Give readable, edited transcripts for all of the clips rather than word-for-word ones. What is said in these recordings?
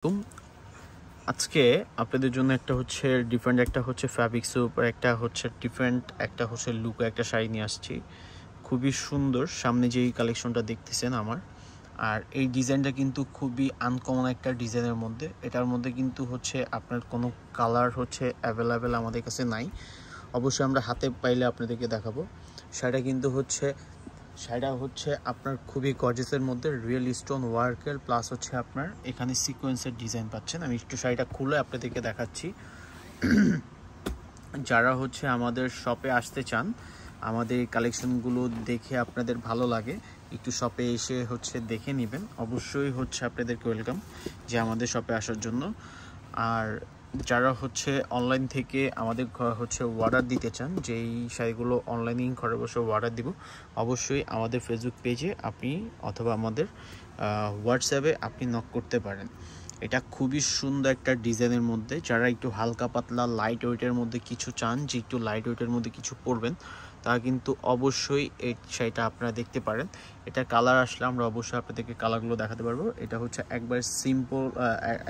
তুম আজকে আপনাদের জন্য একটা হচ্ছে ডিফারেন্ট একটা হচ্ছে ফ্যাব্রিক্সের উপর একটা হচ্ছে ডিফারেন্ট একটা হচ্ছে লুকে একটা শাড়ি নিয়ে আসছি। খুবই সুন্দর, সামনে যেই কালেকশনটা দেখতেছেন আমার, আর এই ডিজাইনটা কিন্তু খুবই আনকমন একটা ডিজাইনের মধ্যে। এটার মধ্যে কিন্তু হচ্ছে আপনার কোনো কালার হচ্ছে অ্যাভেলেবেল আমাদের কাছে নাই। অবশ্যই আমরা হাতে পাইলে আপনাদেরকে দেখাবো। শাড়িটা হচ্ছে আপনার খুবই গর্জিয়াসের মধ্যে রিয়েল স্টোন ওয়ার্কের প্লাস হচ্ছে আপনার এখানে সিকোয়েন্সের ডিজাইন পাচ্ছেন। আমি একটু শাড়িটা খুলে আপনাদেরকে দেখাচ্ছি। যারা হচ্ছে আমাদের শপে আসতে চান, আমাদের এই কালেকশনগুলো দেখে আপনাদের ভালো লাগে, একটু শপে এসে হচ্ছে দেখে নেবেন। অবশ্যই হচ্ছে আপনাদেরকে ওয়েলকাম যে আমাদের শপে আসার জন্য। আর যারা হচ্ছে অনলাইন থেকে আমাদের হচ্ছে অর্ডার দিতে চান, যেই শাড়িগুলো অনলাইনে ঘরে বসে অর্ডার দিব, অবশ্যই আমাদের ফেসবুক পেজে আপনি অথবা আমাদের হোয়াটসঅ্যাপে আপনি নক করতে পারেন। এটা খুবই সুন্দর একটা ডিজাইনের মধ্যে। যারা একটু হালকা পাতলা লাইট ওয়েটের মধ্যে কিছু চান, যে একটু লাইট ওয়েটের মধ্যে কিছু পরবেন, তারা কিন্তু অবশ্যই এই শাড়িটা আপনারা দেখতে পারেন। এটা কালার আসলে আমরা অবশ্যই আপনাদেরকে কালারগুলো দেখাতে পারবো। এটা হচ্ছে একবারে সিম্পল,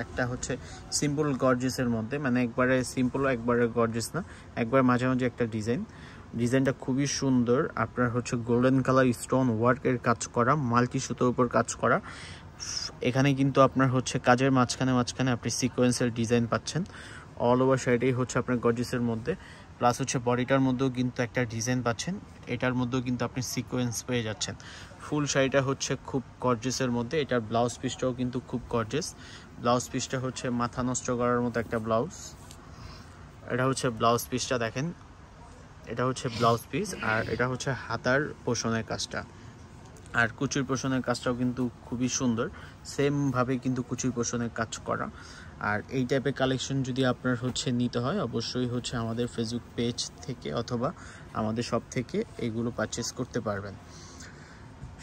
একটা হচ্ছে সিম্পল গর্জিয়াসের মধ্যে, মানে একবারে সিম্পল একবারে গর্জিয়াস না, একবার মাঝামাঝি একটা ডিজাইনটা খুবই সুন্দর। আপনার হচ্ছে গোল্ডেন কালার স্টোন ওয়ার্কের কাজ করা, মাল্টি সুতোর উপর কাজ করা। এখানে কিন্তু আপনার হচ্ছে কাজের মাঝখানে আপনি সিকোয়েন্সের ডিজাইন পাচ্ছেন। অল ওভার শাড়িটাই হচ্ছে আপনার গর্জিয়াসের মধ্যে, প্লাস হচ্ছে বডিটার মধ্যেও কিন্তু একটা ডিজাইন পাচ্ছেন। এটার মধ্যেও কিন্তু আপনি সিকোয়েন্স পেয়ে যাচ্ছেন। ফুল শাড়িটা হচ্ছে খুব গর্জিয়াসের মধ্যে। এটার ব্লাউজ পিসটাও কিন্তু খুব গর্জিয়াস। ব্লাউজ পিসটা হচ্ছে মাথা নষ্ট করার মতো একটা ব্লাউজ। এটা হচ্ছে ব্লাউজ পিসটা, দেখেন, এটা হচ্ছে ব্লাউজ পিস। আর এটা হচ্ছে হাতার পোষণের কাজটা, আর কুচির পোষণের কাজটাও কিন্তু খুবই সুন্দর। সেমভাবে কিন্তু কুচির পোষণের কাজ করা। আর এই টাইপের কালেকশন যদি আপনার হচ্ছে নিতে হয়, অবশ্যই হচ্ছে আমাদের ফেসবুক পেজ থেকে অথবা আমাদের শপ থেকে এগুলো পারচেস করতে পারবেন।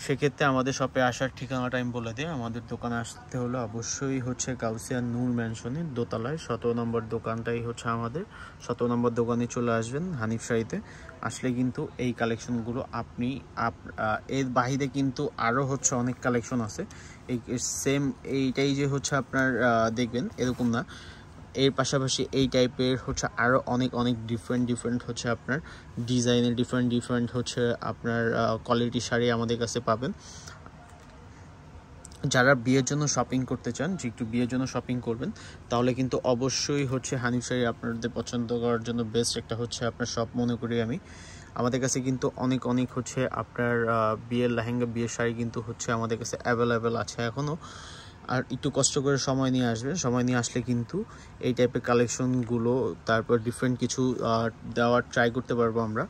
সেক্ষেত্রে আমাদের শপে আসার ঠিকানাটা আমি বলে দিই। আমাদের দোকানে আসতে হলে অবশ্যই হচ্ছে গাউসিয়া নূর ম্যানশনের দোতলায় 17 নম্বর দোকানটাই হচ্ছে আমাদের। 17 নম্বর দোকানে চলে আসবেন হানিফ শাড়িতে। আসলে কিন্তু এই কালেকশনগুলো আপনি এর বাহিরে কিন্তু আরও হচ্ছে অনেক কালেকশন আছে। এই সেম এইটাই যে হচ্ছে আপনার দেখবেন এরকম না, এর পাশাপাশি এই টাইপের হচ্ছে আরও অনেক ডিফারেন্ট হচ্ছে আপনার ডিজাইনের ডিফারেন্ট হচ্ছে আপনার কোয়ালিটি শাড়ি আমাদের কাছে পাবেন। যারা বিয়ের জন্য শপিং করতে চান, যে একটু বিয়ের জন্য শপিং করবেন, তাহলে কিন্তু অবশ্যই হচ্ছে হানিফ শাড়ি আপনাদের পছন্দ করার জন্য বেস্ট একটা হচ্ছে আপনার শপ মনে করি আমি। আমাদের কাছে কিন্তু অনেক হচ্ছে আপনার বিয়ের লেহেঙ্গা, বিয়ের শাড়ি কিন্তু হচ্ছে আমাদের কাছে অ্যাভেলেবেল আছে এখনও। আর একটু কষ্ট করে সময় নিয়ে আসবেন। সময় নিয়ে আসলে কিন্তু এই টাইপের কালেকশনগুলো, তারপর ডিফারেন্ট কিছু দেওয়ার ট্রাই করতে পারবো আমরা।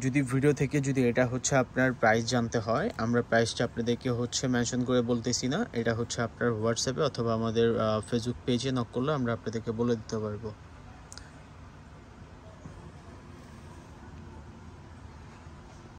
যদি ভিডিও থেকে যদি এটা হচ্ছে আপনার প্রাইস জানতে হয়, আমরা প্রাইসটা আপনাদেরকে হচ্ছে মেনশন করে বলতেছি না। এটা হচ্ছে আপনার হোয়াটসঅ্যাপে অথবা আমাদের ফেসবুক পেজে নক করলে আমরা আপনাদেরকে বলে দিতে পারবো।